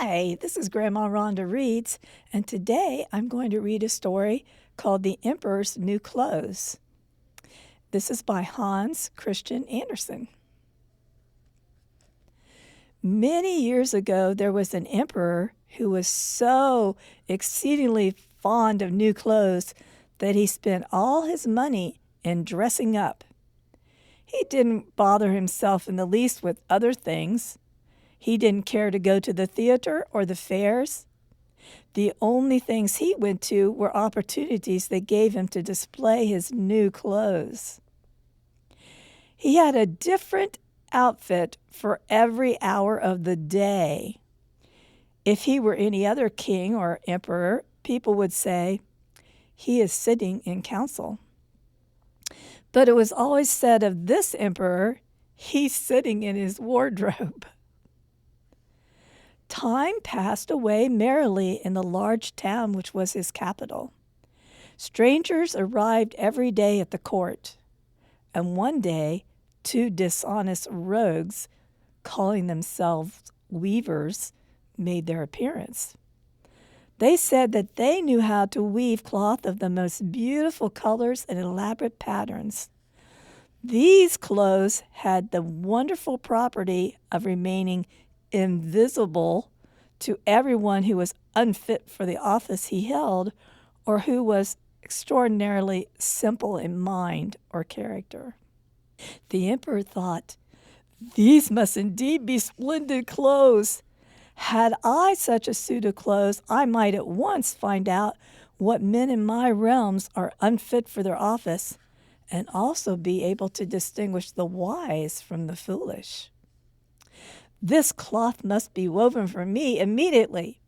Hi, this is Grandma Rhonda Reads, and today I'm going to read a story called The Emperor's New Clothes. This is by Hans Christian Andersen. Many years ago, there was an emperor who was so exceedingly fond of new clothes that he spent all his money in dressing up. He didn't bother himself in the least with other things. He didn't care to go to the theater or the fairs. The only things he went to were opportunities that gave him to display his new clothes. He had a different outfit for every hour of the day. If he were any other king or emperor, people would say, "He is sitting in council." But it was always said of this emperor, "He's sitting in his wardrobe." Time passed away merrily in the large town which was his capital. Strangers arrived every day at the court, and one day 2 dishonest rogues, calling themselves weavers, made their appearance. They said that they knew how to weave cloth of the most beautiful colors and elaborate patterns. These clothes had the wonderful property of remaining invisible to everyone who was unfit for the office he held or who was extraordinarily simple in mind or character. The emperor thought, "These must indeed be splendid clothes. Had I such a suit of clothes, I might at once find out what men in my realms are unfit for their office, and also be able to distinguish the wise from the foolish. This cloth must be woven for me immediately."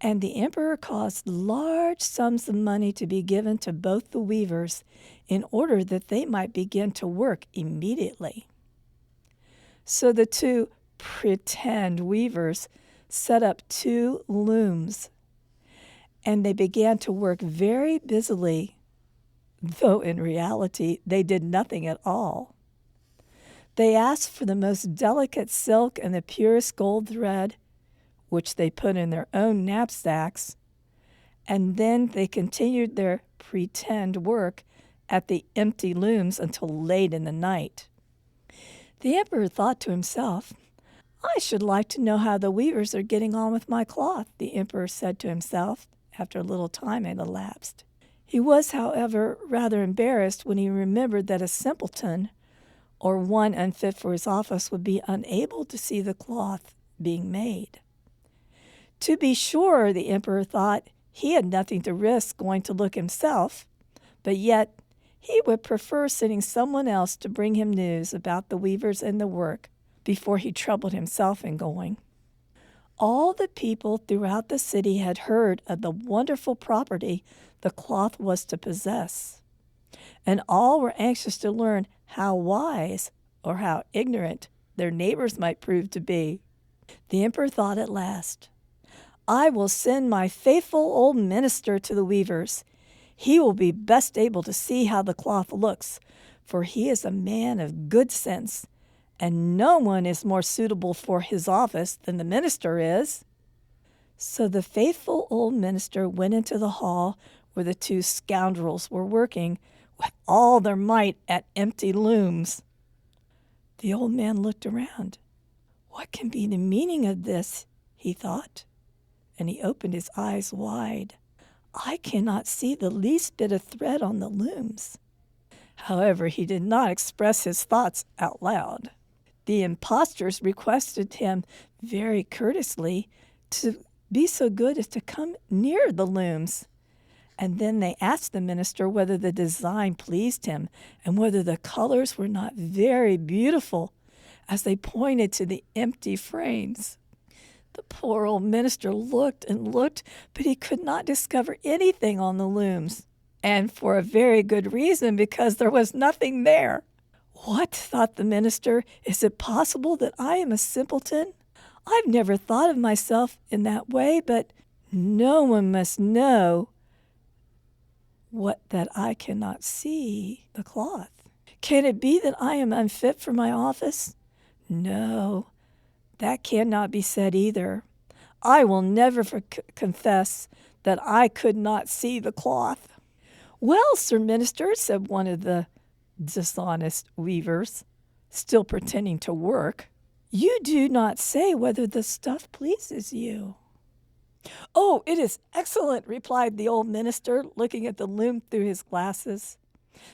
And the emperor caused large sums of money to be given to both the weavers in order that they might begin to work immediately. So the 2 pretend weavers set up 2 looms, and they began to work very busily, though in reality they did nothing at all. They asked for the most delicate silk and the purest gold thread, which they put in their own knapsacks, and then they continued their pretend work at the empty looms until late in the night. The emperor thought to himself, "I should like to know how the weavers are getting on with my cloth," the emperor said to himself after a little time had elapsed. He was, however, rather embarrassed when he remembered that a simpleton or one unfit for his office would be unable to see the cloth being made. To be sure, the emperor thought, he had nothing to risk going to look himself, but yet he would prefer sending someone else to bring him news about the weavers and the work before he troubled himself in going. All the people throughout the city had heard of the wonderful property the cloth was to possess, and all were anxious to learn how wise or how ignorant their neighbors might prove to be. The emperor thought at last, "I will send my faithful old minister to the weavers. He will be best able to see how the cloth looks, for he is a man of good sense, and no one is more suitable for his office than the minister is." So the faithful old minister went into the hall where the 2 scoundrels were working with all their might at empty looms. The old man looked around. "What can be the meaning of this?" he thought, and he opened his eyes wide. "I cannot see the least bit of thread on the looms." However, he did not express his thoughts out loud. The impostors requested him very courteously to be so good as to come near the looms. And then they asked the minister whether the design pleased him and whether the colors were not very beautiful, as they pointed to the empty frames. The poor old minister looked and looked, but he could not discover anything on the looms, and for a very good reason, because there was nothing there. "What?" thought the minister. "Is it possible that I am a simpleton? I've never thought of myself in that way, but no one must know that I cannot see the cloth. Can it be that I am unfit for my office? No, That cannot be said either. I will never confess that I could not see the cloth. Well, Sir Minister, said one of the dishonest weavers, still pretending to work, you do not say whether the stuff pleases you. Oh, it is excellent, replied the old minister, looking at the loom through his glasses.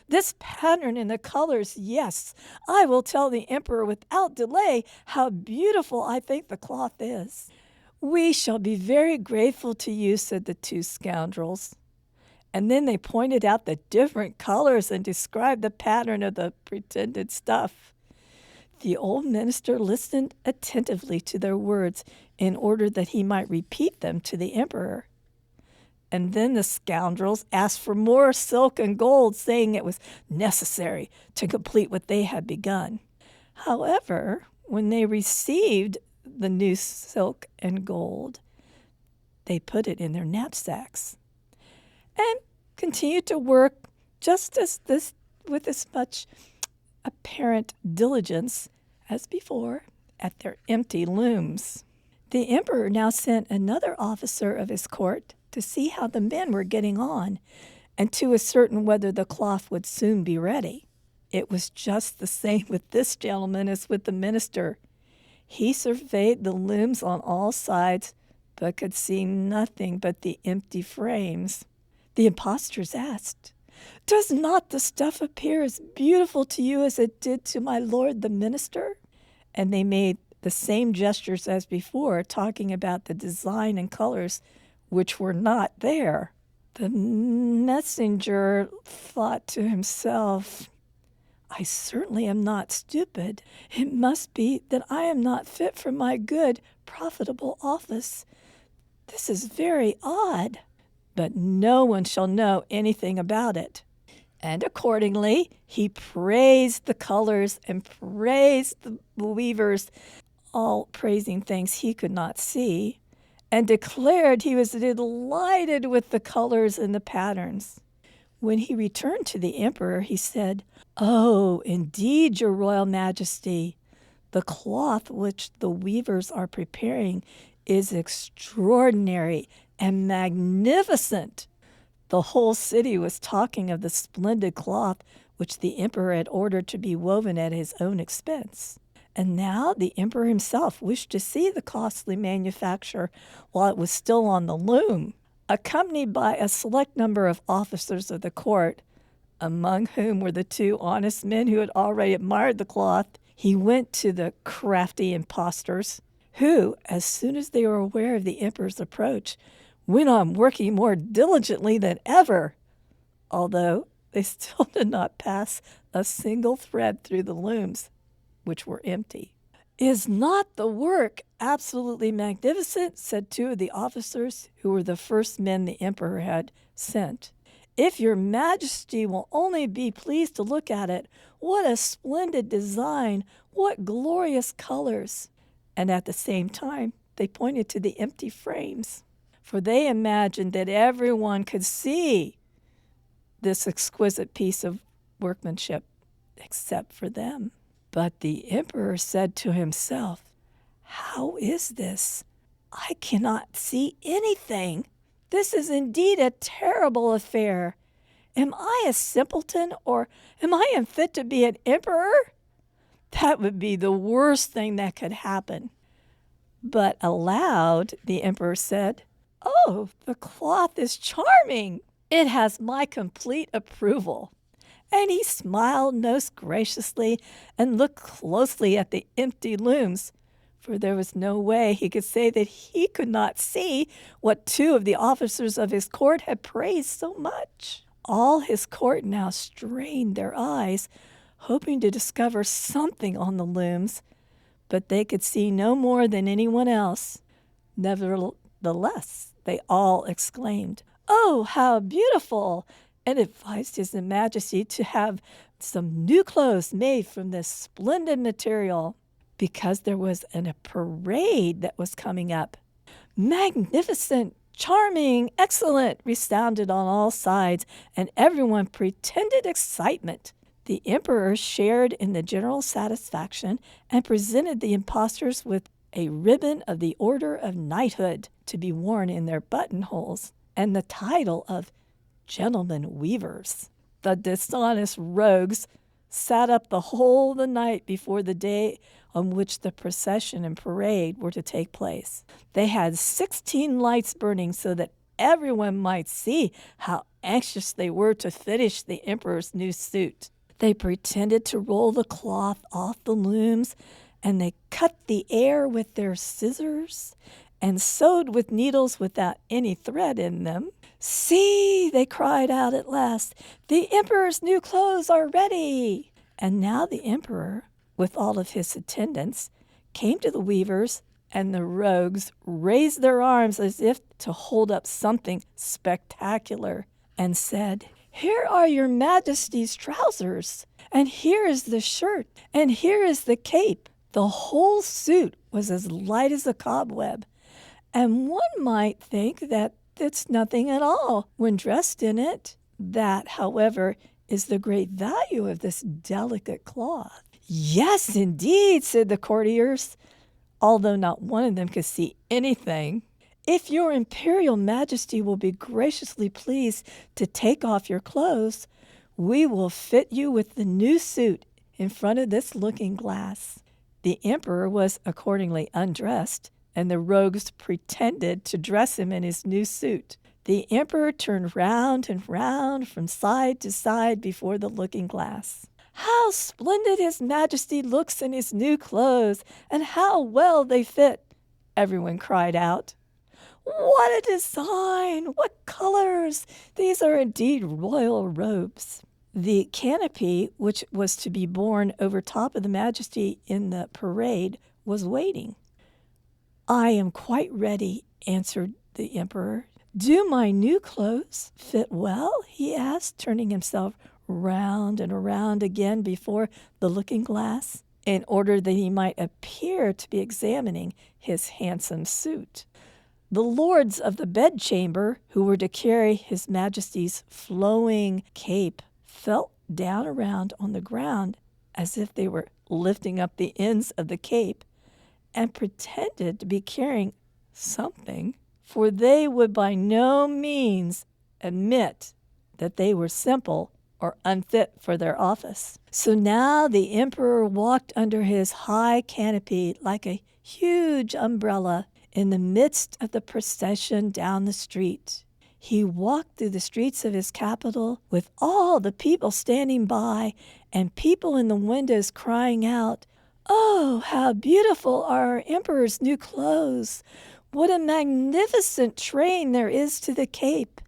This pattern and the colors, yes, I will tell the emperor without delay how beautiful I think the cloth is. We shall be very grateful to you, said the two scoundrels. And then they pointed out the different colors and described the pattern of the pretended stuff. The old minister listened attentively to their words in order that he might repeat them to the emperor. And then the scoundrels asked for more silk and gold, saying it was necessary to complete what they had begun. However, when they received the new silk and gold, they put it in their knapsacks and continued to work with as much apparent diligence as before at their empty looms. The emperor now sent another officer of his court to see how the men were getting on and to ascertain whether the cloth would soon be ready. It was just the same with this gentleman as with the minister. He surveyed the looms on all sides, but could see nothing but the empty frames. The impostors asked, Does not the stuff appear as beautiful to you as it did to my lord the minister? And they made the same gestures as before, talking about the design and colors which were not there. The messenger thought to himself, I certainly am not stupid. It must be that I am not fit for my good, profitable office. This is very odd, but no one shall know anything about it. And accordingly, he praised the colors and praised the weavers, all praising things he could not see, and declared he was delighted with the colors and the patterns. When he returned to the emperor, he said, Oh, indeed, your royal majesty, the cloth which the weavers are preparing is extraordinary and magnificent. The whole city was talking of the splendid cloth which the emperor had ordered to be woven at his own expense. And now the emperor himself wished to see the costly manufacture while it was still on the loom. Accompanied by a select number of officers of the court, among whom were the two honest men who had already admired the cloth, he went to the crafty impostors, who, as soon as they were aware of the emperor's approach, went on working more diligently than ever, although they still did not pass a single thread through the looms, which were empty. Is not the work absolutely magnificent? Said two of the officers, who were the first men the emperor had sent. If your majesty will only be pleased to look at it, what a splendid design, what glorious colors. And at the same time, they pointed to the empty frames, for they imagined that everyone could see this exquisite piece of workmanship except for them. But the emperor said to himself, How is this? I cannot see anything. This is indeed a terrible affair. Am I a simpleton, or am I unfit to be an emperor? That would be the worst thing that could happen. But aloud, the emperor said, Oh, the cloth is charming. It has my complete approval. And he smiled most graciously and looked closely at the empty looms, for there was no way he could say that he could not see what two of the officers of his court had praised so much. All his court now strained their eyes, hoping to discover something on the looms, but they could see no more than anyone else. Nevertheless, they all exclaimed, Oh, how beautiful! And advised his majesty to have some new clothes made from this splendid material, because there was a parade that was coming up. Magnificent, charming, excellent, resounded on all sides, and everyone pretended excitement. The emperor shared in the general satisfaction and presented the impostors with a ribbon of the Order of Knighthood to be worn in their buttonholes, and the title of Gentlemen Weavers. The dishonest rogues sat up the whole the night before the day on which the procession and parade were to take place. They had 16 lights burning so that everyone might see how anxious they were to finish the emperor's new suit. They pretended to roll the cloth off the looms, and they cut the air with their scissors and sewed with needles without any thread in them. "See," they cried out at last, "the emperor's new clothes are ready." And now the emperor, with all of his attendants, came to the weavers, and the rogues raised their arms as if to hold up something spectacular, and said, "Here are your majesty's trousers, and here is the shirt, and here is the cape." The whole suit was as light as a cobweb, and one might think that it's nothing at all when dressed in it. That, however, is the great value of this delicate cloth. "Yes, indeed," said the courtiers, although not one of them could see anything. "If your imperial majesty will be graciously pleased to take off your clothes, we will fit you with the new suit in front of this looking glass." The emperor was accordingly undressed, and the rogues pretended to dress him in his new suit. The emperor turned round and round from side to side before the looking glass. "How splendid his majesty looks in his new clothes, and how well they fit!" everyone cried out. "What a design! What colors! These are indeed royal robes." The canopy, which was to be borne over top of the majesty in the parade, was waiting. "I am quite ready," answered the emperor. "Do my new clothes fit well?" he asked, turning himself round and around again before the looking glass, in order that he might appear to be examining his handsome suit. The lords of the bedchamber, who were to carry his majesty's flowing cape, fell down around on the ground as if they were lifting up the ends of the cape, and pretended to be carrying something, for they would by no means admit that they were simple or unfit for their office. So now the emperor walked under his high canopy like a huge umbrella in the midst of the procession down the street. He walked through the streets of his capital with all the people standing by and people in the windows crying out, "Oh, how beautiful are our emperor's new clothes! What a magnificent train there is to the cape!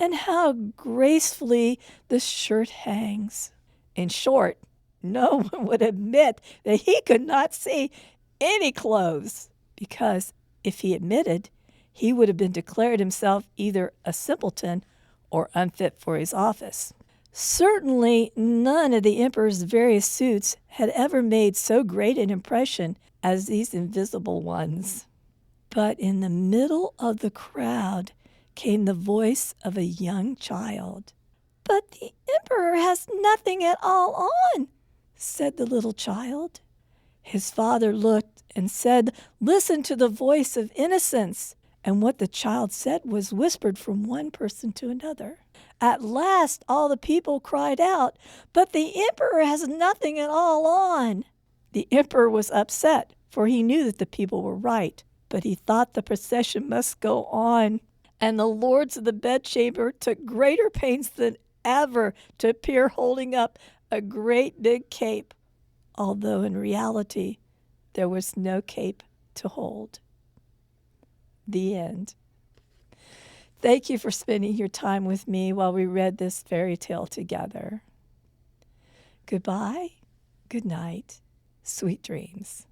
And how gracefully the shirt hangs!" In short, no one would admit that he could not see any clothes, because if he admitted, he would have been declared himself either a simpleton or unfit for his office. Certainly none of the emperor's various suits had ever made so great an impression as these invisible ones. But in the middle of the crowd came the voice of a young child. "But the emperor has nothing at all on," said the little child. His father looked and said, "Listen to the voice of innocence." And what the child said was whispered from one person to another. At last all the people cried out, "But the emperor has nothing at all on." The emperor was upset, for he knew that the people were right, but he thought the procession must go on. And the lords of the bedchamber took greater pains than ever to appear holding up a great big cape, although in reality there was no cape to hold. The end. Thank you for spending your time with me while we read this fairy tale together. Goodbye, good night, sweet dreams.